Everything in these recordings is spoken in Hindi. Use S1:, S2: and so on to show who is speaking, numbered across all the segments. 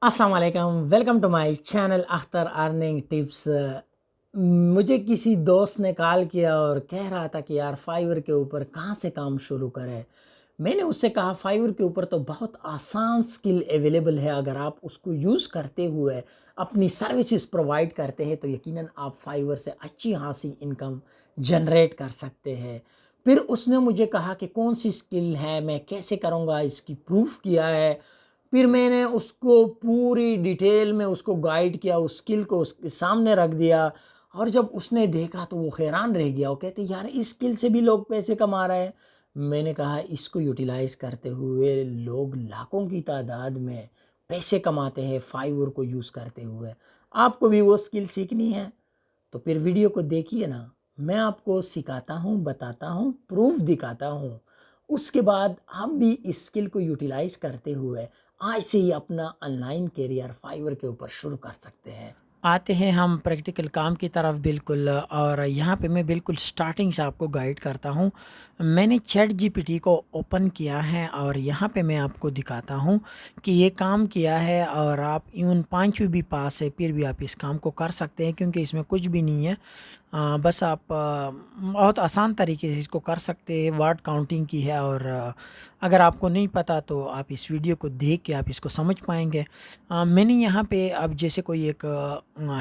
S1: अस्सलाम वालेकुम, welcome to my channel Akhtar earning tips. मुझे किसी दोस्त ने कॉल किया और कह रहा था कि यार फाइवर के ऊपर कहाँ से काम शुरू करें। मैंने उससे कहा फाइवर के ऊपर तो बहुत आसान स्किल अवेलेबल है, अगर आप उसको यूज़ करते हुए अपनी सर्विसेज प्रोवाइड करते हैं तो यकीनन आप फाइवर से अच्छी खासी इनकम जनरेट कर सकते हैं। फिर उसने मुझे कहा कि कौन सी स्किल है, मैं कैसे करूँगा, इसकी प्रूफ किया है। फिर मैंने उसको पूरी डिटेल में उसको गाइड किया, उस स्किल को उसके सामने रख दिया और जब उसने देखा तो वो हैरान रह गया। वो कहते यार इस स्किल से भी लोग पैसे कमा रहे हैं। मैंने कहा इसको यूटिलाइज़ करते हुए लोग लाखों की तादाद में पैसे कमाते हैं फाइवर को यूज़ करते हुए। आपको भी वो स्किल सीखनी है तो फिर वीडियो को देखिए ना। मैं आपको सिखाता हूँ, बताता हूँ, प्रूफ दिखाता हूँ। उसके बाद हम भी इस स्किल को यूटिलाइज़ करते हुए आज से ही अपना ऑनलाइन करियर फाइवर के ऊपर शुरू कर सकते हैं। आते हैं हम प्रैक्टिकल काम की तरफ बिल्कुल, और यहाँ पे मैं बिल्कुल स्टार्टिंग से आपको गाइड करता हूँ। मैंने चैट जीपीटी को ओपन किया है और यहाँ पे मैं आपको दिखाता हूँ कि ये काम किया है और आप इवन पाँचवीं भी पास है फिर भी आप इस काम को कर सकते हैं, क्योंकि इसमें कुछ भी नहीं है। बस आप बहुत आसान तरीके से इसको कर सकते हैं। वर्ड काउंटिंग की है और अगर आपको नहीं पता तो आप इस वीडियो को देख के आप इसको समझ पाएंगे। मैंने यहाँ पे अब जैसे कोई एक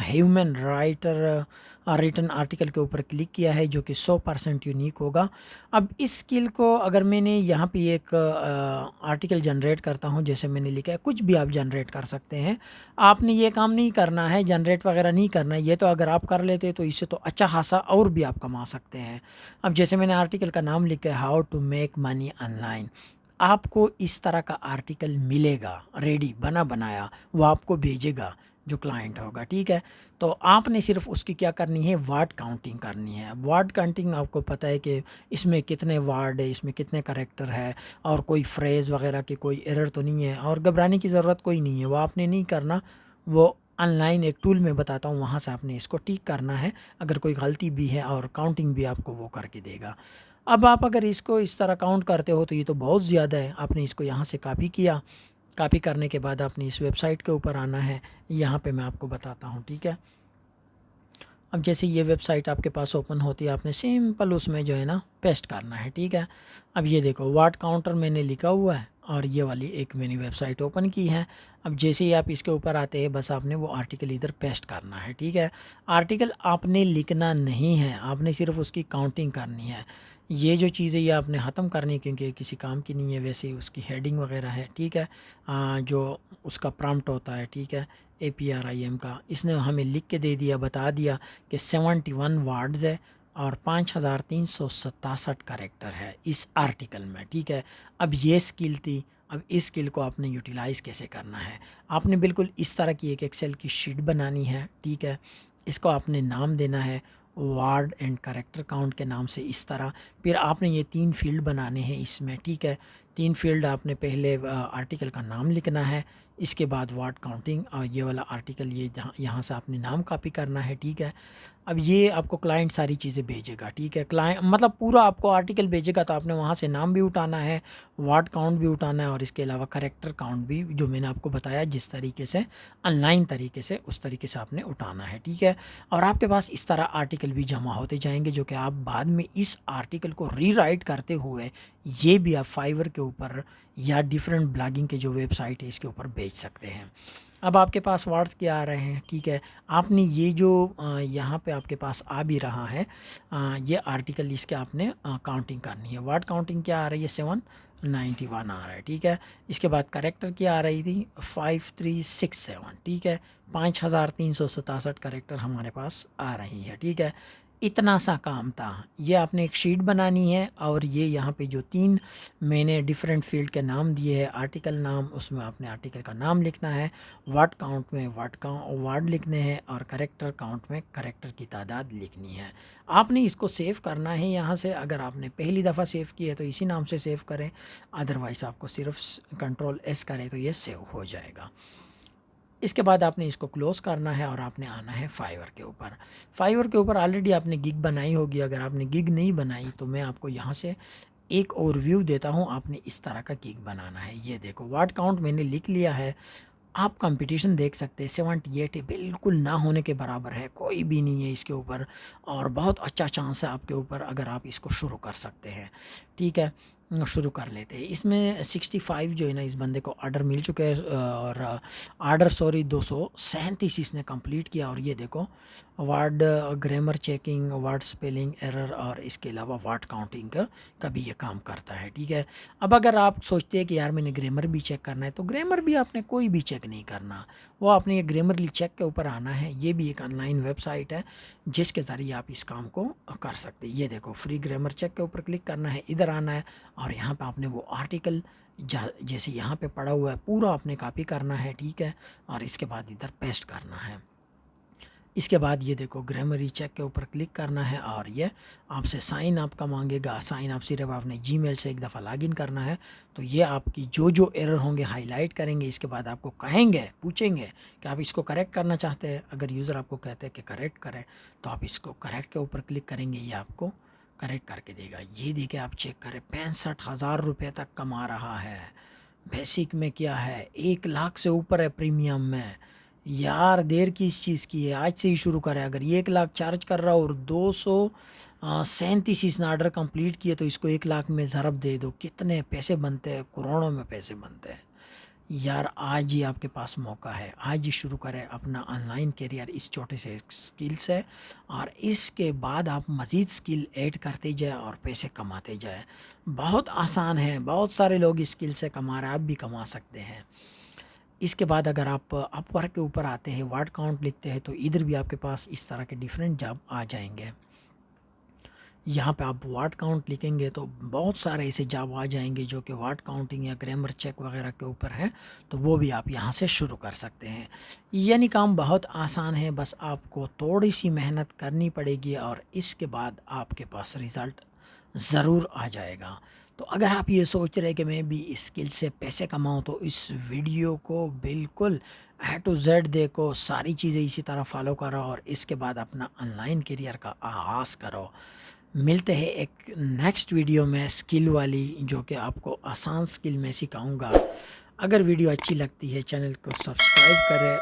S1: ह्यूमन राइटर रिटन आर्टिकल के ऊपर क्लिक किया है जो कि 100% यूनिक होगा। अब इस स्किल को अगर मैंने यहाँ पे एक आर्टिकल जनरेट करता हूँ, जैसे मैंने लिखा है, कुछ भी आप जनरेट कर सकते हैं। आपने ये काम नहीं करना है, जनरेट वगैरह नहीं करना है। ये तो अगर आप कर लेते तो इससे तो अच्छा खासा और भी आप कमा सकते हैं। अब जैसे मैंने आर्टिकल का नाम लिखा है how to make money online. आपको इस तरह का आर्टिकल मिलेगा रेडी बना बनाया, वो आपको भेजेगा जो क्लाइंट होगा, ठीक है। तो आपने सिर्फ उसकी क्या करनी है, वर्ड काउंटिंग करनी है। वर्ड काउंटिंग आपको पता है कि इसमें कितने वर्ड है, इसमें कितने करेक्टर है और कोई फ्रेज़ वगैरह की कोई एरर तो नहीं है, और घबराने की ज़रूरत कोई नहीं है। वो आपने नहीं करना, वो ऑनलाइन एक टूल में बताता हूँ, वहाँ से आपने इसको ठीक करना है। अगर कोई गलती भी है और काउंटिंग भी आपको वो करके देगा। अब आप अगर इसको इस तरह काउंट करते हो तो ये तो बहुत ज़्यादा है। आपने इसको यहाँ से कॉपी किया, कॉपी करने के बाद आपने इस वेबसाइट के ऊपर आना है। यहाँ पे मैं आपको बताता हूँ, ठीक है। अब जैसे ये वेबसाइट आपके पास ओपन होती है, आपने सिंपल उसमें जो है ना पेस्ट करना है, ठीक है। अब ये देखो वर्ड काउंटर मैंने लिखा हुआ है और ये वाली एक मैंने वेबसाइट ओपन की है। अब जैसे ही आप इसके ऊपर आते हैं बस आपने वो आर्टिकल इधर पेस्ट करना है, ठीक है। आर्टिकल आपने लिखना नहीं है, आपने सिर्फ उसकी काउंटिंग करनी है। ये जो चीज़ें ये आपने ख़त्म करनी है क्योंकि किसी काम की नहीं है। वैसे ही उसकी हेडिंग वगैरह है, ठीक है। जो उसका प्रॉम्प्ट होता है, ठीक है, APRIM का, इसने हमें लिख के दे दिया, बता दिया कि 71 वर्ड्स है और 5367 करेक्टर है इस आर्टिकल में, ठीक है। अब ये स्किल थी। अब इस स्किल को आपने यूटिलाइज़ कैसे करना है, आपने बिल्कुल इस तरह की एक एक्सेल की शीट बनानी है, ठीक है। इसको आपने नाम देना है वर्ड एंड करेक्टर काउंट के नाम से, इस तरह। फिर आपने ये 3 फील्ड बनाने हैं इसमें, ठीक है। 3 फील्ड आपने पहले आर्टिकल का नाम लिखना है, इसके बाद वर्ड काउंटिंग, और ये वाला आर्टिकल ये यहाँ से आपने नाम कॉपी करना है, ठीक है। अब ये आपको क्लाइंट सारी चीज़ें भेजेगा, ठीक है। क्लाइंट मतलब पूरा आपको आर्टिकल भेजेगा तो आपने वहाँ से नाम भी उठाना है, वर्ड काउंट भी उठाना है और इसके अलावा करेक्टर काउंट भी, जो मैंने आपको बताया जिस तरीके से ऑनलाइन तरीके से, उस तरीके से आपने उठाना है, ठीक है। और आपके पास इस तरह आर्टिकल भी जमा होते जाएंगे जो कि आप बाद में इस आर्टिकल को रीराइट करते हुए ये भी आप फाइवर के ऊपर या डिफरेंट ब्लॉगिंग के जो वेबसाइट है इसके ऊपर बेच सकते हैं। अब आपके पास वर्ड्स क्या आ रहे हैं, ठीक है। आपने ये जो यहाँ पे आपके पास आ भी रहा है, ये आर्टिकल, इसके आपने काउंटिंग करनी है। वर्ड काउंटिंग क्या आ रही है, 791 आ रहा है, ठीक है। इसके बाद करेक्टर क्या आ रही थी, 5367, ठीक है। 5367 करेक्टर हमारे पास आ रही है, ठीक है। इतना सा काम था। ये आपने एक शीट बनानी है और ये यहाँ पे जो 3 मैंने डिफरेंट फील्ड के नाम दिए हैं, आर्टिकल नाम, उसमें आपने आर्टिकल का नाम लिखना है, वर्ड काउंट में वर्ड लिखने हैं और करेक्टर काउंट में करेक्टर की तादाद लिखनी है। आपने इसको सेव करना है यहाँ से। अगर आपने पहली दफ़ा सेव किया है तो इसी नाम से सेव करें, अदरवाइज़ आपको सिर्फ Ctrl+S करें तो ये सेव हो जाएगा। इसके बाद आपने इसको क्लोज़ करना है और आपने आना है फाइवर के ऊपर। फाइवर के ऊपर ऑलरेडी आपने गिग बनाई होगी, अगर आपने गिग नहीं बनाई तो मैं आपको यहाँ से एक ओवरव्यू देता हूँ। आपने इस तरह का गिग बनाना है। ये देखो वर्ड काउंट मैंने लिख लिया है, आप कंपटीशन देख सकते हैं, 78 है, बिल्कुल ना होने के बराबर है, कोई भी नहीं है इसके ऊपर। और बहुत अच्छा चांस है आपके ऊपर अगर आप इसको शुरू कर सकते हैं। ठीक है, शुरू कर लेते हैं। इसमें 65 जो है ना, इस बंदे को ऑर्डर मिल चुके हैं, और ऑर्डर सॉरी 237 इसने कंप्लीट किया। और ये देखो, word grammar checking, word spelling error, और इसके अलावा वर्ड काउंटिंग का भी ये काम करता है। ठीक है, अब अगर आप सोचते हैं कि यार मैंने ग्रामर भी चेक करना है, तो ग्रामर भी आपने कोई भी चेक नहीं करना, वो आपने ये ग्रामरली चेक के ऊपर आना है। ये भी एक ऑनलाइन वेबसाइट है जिसके ज़रिए आप इस काम को कर सकते हैं। ये देखो, फ्री ग्रामर चेक के ऊपर क्लिक करना है, इधर आना है, और यहाँ पे आपने वो आर्टिकल जैसे यहाँ पे पड़ा हुआ है पूरा आपने कॉपी करना है। ठीक है, और इसके बाद इधर पेस्ट करना है। इसके बाद ये देखो, ग्रामरी चेक के ऊपर क्लिक करना है, और ये आपसे साइन आपका मांगेगा। साइन आप सिर्फ आपने जीमेल से एक दफ़ा लॉगिन करना है। तो ये आपकी जो जो एरर होंगे हाईलाइट करेंगे। इसके बाद आपको कहेंगे, पूछेंगे कि आप इसको करेक्ट करना चाहते हैं। अगर यूज़र आपको कहते हैं कि करेक्ट करें, तो आप इसको करेक्ट के ऊपर क्लिक करेंगे, ये आपको करेक्ट करके देगा। ये देखिए, आप चेक करें, 65,000 रुपये तक कमा रहा है। बेसिक में क्या है, 1 लाख से ऊपर है प्रीमियम में। यार देर किस चीज़ की है, आज से ही शुरू करें। अगर ये 1 लाख चार्ज कर रहा हो और 237 इसने ऑर्डर कंप्लीट किए, तो इसको 1 लाख में ज़रब दे दो, कितने पैसे बनते हैं, करोड़ों में पैसे बनते हैं। यार आज ही आपके पास मौका है, आज ही शुरू करें अपना ऑनलाइन करियर इस छोटे से स्किल से। और इसके बाद आप मज़ीद स्किल ऐड करते जाए और पैसे कमाते जाए। बहुत आसान है, बहुत सारे लोग इस स्किल से कमा रहे हैं, आप भी कमा सकते हैं। इसके बाद अगर आप अपवर्क के ऊपर आते हैं, वर्ड काउंट लिखते हैं, तो इधर भी आपके पास इस तरह के डिफरेंट जॉब आ जाएंगे। यहाँ पे आप वर्ड काउंट लिखेंगे तो बहुत सारे ऐसे जॉब आ जाएंगे जो कि वर्ड काउंटिंग या ग्रामर चेक वगैरह के ऊपर है। तो वो भी आप यहाँ से शुरू कर सकते हैं। यानी काम बहुत आसान है, बस आपको थोड़ी सी मेहनत करनी पड़ेगी, और इसके बाद आपके पास रिज़ल्ट ज़रूर आ जाएगा। तो अगर आप ये सोच रहे हैं कि मैं भी इस स्किल से पैसे कमाऊँ, तो इस वीडियो को बिल्कुल ए टू जेड देखो, सारी चीज़ें इसी तरह फॉलो करो, और इसके बाद अपना ऑनलाइन करियर का आगाज़ करो। मिलते हैं एक नेक्स्ट वीडियो में स्किल वाली, जो कि आपको आसान स्किल में सिखाऊंगा। अगर वीडियो अच्छी लगती है, चैनल को सब्सक्राइब करें।